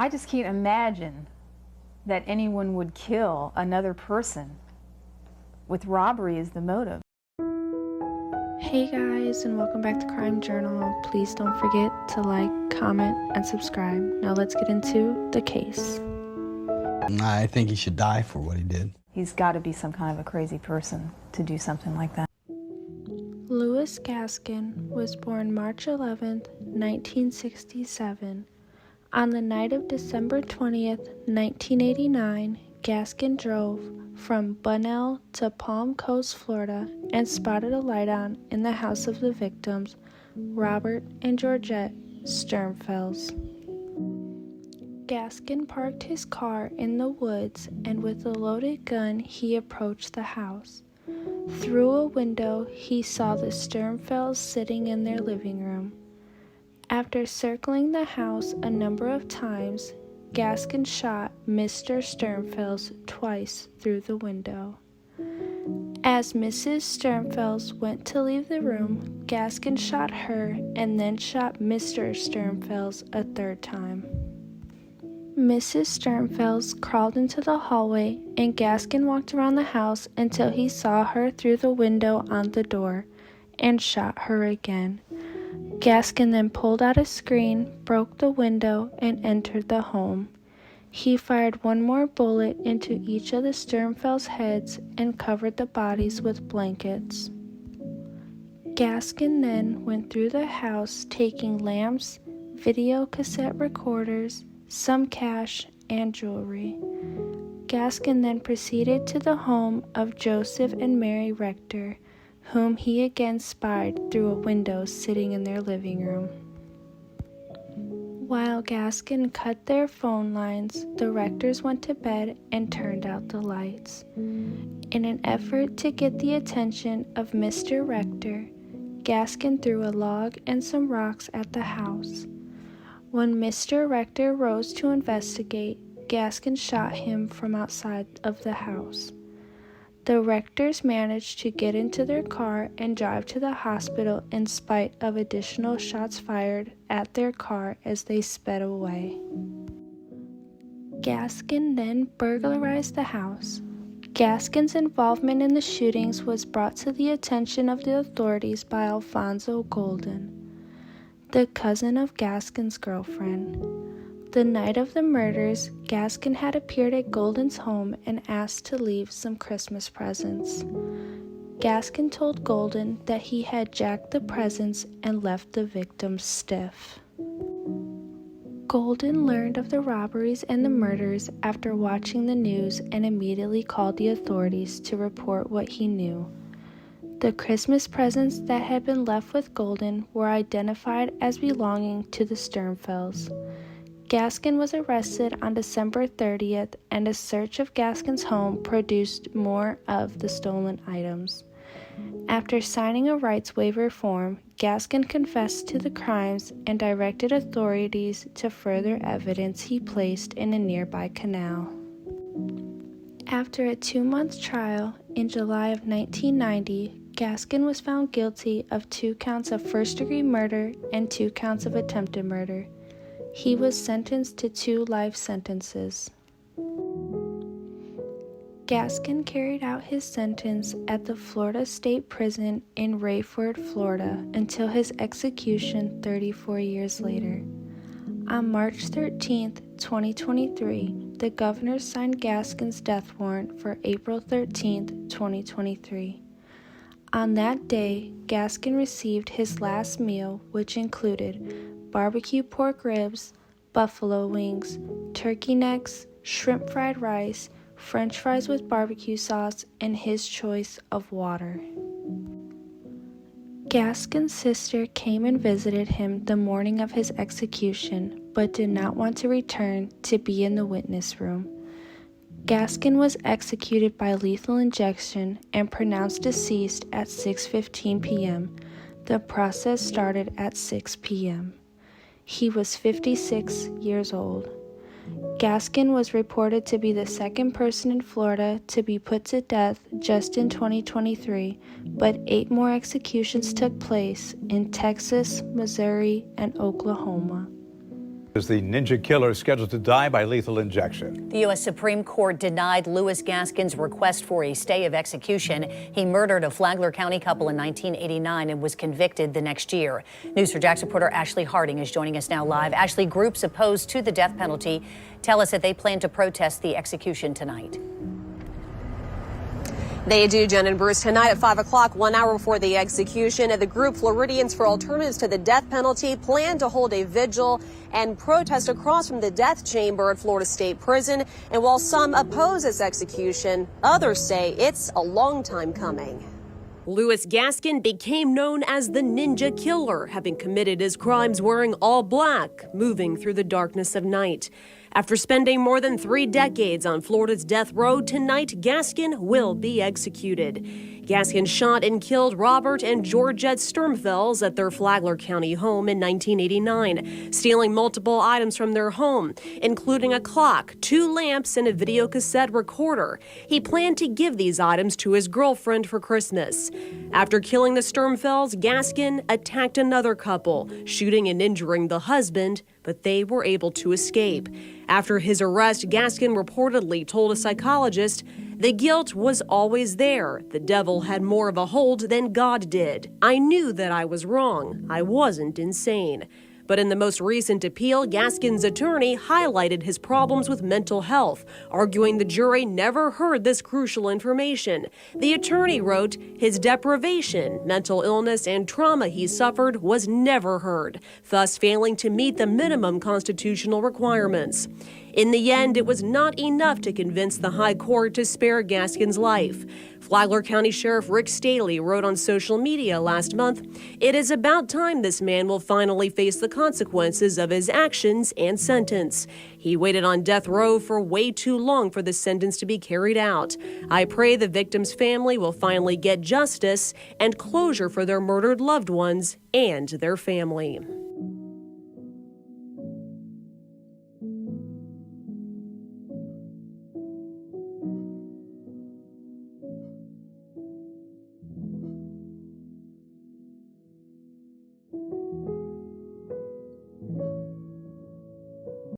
I just can't imagine that anyone would kill another person with robbery as the motive. Hey guys, and welcome back to Crime Journal. Please don't forget to like, comment, and subscribe. Now let's get into the case. I think he should die for what he did. He's got to be some kind of a crazy person to do something like that. Louis Gaskin was born March 11th, 1967. On the night of December 20th, 1989, Gaskin drove from Bunnell to Palm Coast, Florida, and spotted a light on in the house of the victims, Robert and Georgette Sternfels. Gaskin parked his car in the woods, and with a loaded gun, he approached the house. Through a window, he saw the Sternfels sitting in their living room. After circling the house a number of times, Gaskin shot Mr. Sternfels twice through the window. As Mrs. Sternfels went to leave the room, Gaskin shot her and then shot Mr. Sternfels a third time. Mrs. Sternfels crawled into the hallway, and Gaskin walked around the house until he saw her through the window on the door and shot her again. Gaskin then pulled out a screen, broke the window, and entered the home. He fired one more bullet into each of the Sternfels' heads and covered the bodies with blankets. Gaskin then went through the house, taking lamps, video cassette recorders, some cash, and jewelry. Gaskin then proceeded to the home of Joseph and Mary Rector, whom he again spied through a window sitting in their living room. While Gaskin cut their phone lines, the Rectors went to bed and turned out the lights. In an effort to get the attention of Mr. Rector, Gaskin threw a log and some rocks at the house. When Mr. Rector rose to investigate, Gaskin shot him from outside of the house. The Rectors managed to get into their car and drive to the hospital in spite of additional shots fired at their car as they sped away. Gaskin then burglarized the house. Gaskin's involvement in the shootings was brought to the attention of the authorities by Alfonso Golden, the cousin of Gaskin's girlfriend. The night of the murders, Gaskin had appeared at Golden's home and asked to leave some Christmas presents. Gaskin told Golden that he had jacked the presents and left the victims stiff. Golden learned of the robberies and the murders after watching the news and immediately called the authorities to report what he knew. The Christmas presents that had been left with Golden were identified as belonging to the Sternfels. Gaskin was arrested on December 30th, and a search of Gaskin's home produced more of the stolen items. After signing a rights waiver form, Gaskin confessed to the crimes and directed authorities to further evidence he placed in a nearby canal. After a 2-month trial, in July of 1990, Gaskin was found guilty of 2 counts of first-degree murder and 2 counts of attempted murder. He was sentenced to 2 life sentences. Gaskin carried out his sentence at the Florida State Prison in Rayford, Florida, until his execution 34 years later. On March 13, 2023, the governor signed Gaskin's death warrant for April 13, 2023. On that day, Gaskin received his last meal, which included barbecue pork ribs, buffalo wings, turkey necks, shrimp fried rice, French fries with barbecue sauce, and his choice of water. Gaskin's sister came and visited him the morning of his execution, but did not want to return to be in the witness room. Gaskin was executed by lethal injection and pronounced deceased at 6:15 p.m. The process started at 6 p.m. He was 56 years old. Gaskin was reported to be the second person in Florida to be put to death just in 2023, but 8 more executions took place in Texas, Missouri, and Oklahoma. Is the ninja killer scheduled to die by lethal injection? The U.S. Supreme Court denied Louis Gaskin's request for a stay of execution. He murdered a Flagler County couple in 1989 and was convicted the next year. News4JAX reporter Ashley Harding is joining us now live. Ashley, groups opposed to the death penalty tell us that they plan to protest the execution tonight. They do, Jen and Bruce. Tonight at 5 o'clock, 1 hour before the execution, the group Floridians for Alternatives to the Death Penalty plan to hold a vigil and protest across from the death chamber at Florida State Prison. And while some oppose this execution, others say it's a long time coming. Louis Gaskin became known as the Ninja Killer, having committed his crimes wearing all black, moving through the darkness of night. After spending more than 3 decades on Florida's death row, tonight Gaskin will be executed. Gaskin shot and killed Robert and Georgette Sturmfels at their Flagler County home in 1989, stealing multiple items from their home, including a clock, 2 lamps, and a videocassette recorder. He planned to give these items to his girlfriend for Christmas. After killing the Sturmfels, Gaskin attacked another couple, shooting and injuring the husband, but they were able to escape. After his arrest, Gaskin reportedly told a psychologist, "The guilt was always there. The devil had more of a hold than God did. I knew that I was wrong. I wasn't insane." But in the most recent appeal, Gaskin's attorney highlighted his problems with mental health, arguing the jury never heard this crucial information. The attorney wrote, his deprivation, mental illness, and trauma he suffered was never heard, thus failing to meet the minimum constitutional requirements. In the end, it was not enough to convince the high court to spare Gaskin's life. Flagler County Sheriff Rick Staley wrote on social media last month, "It is about time this man will finally face the consequences of his actions and sentence. He waited on death row for way too long for the sentence to be carried out. I pray the victim's family will finally get justice and closure for their murdered loved ones and their family."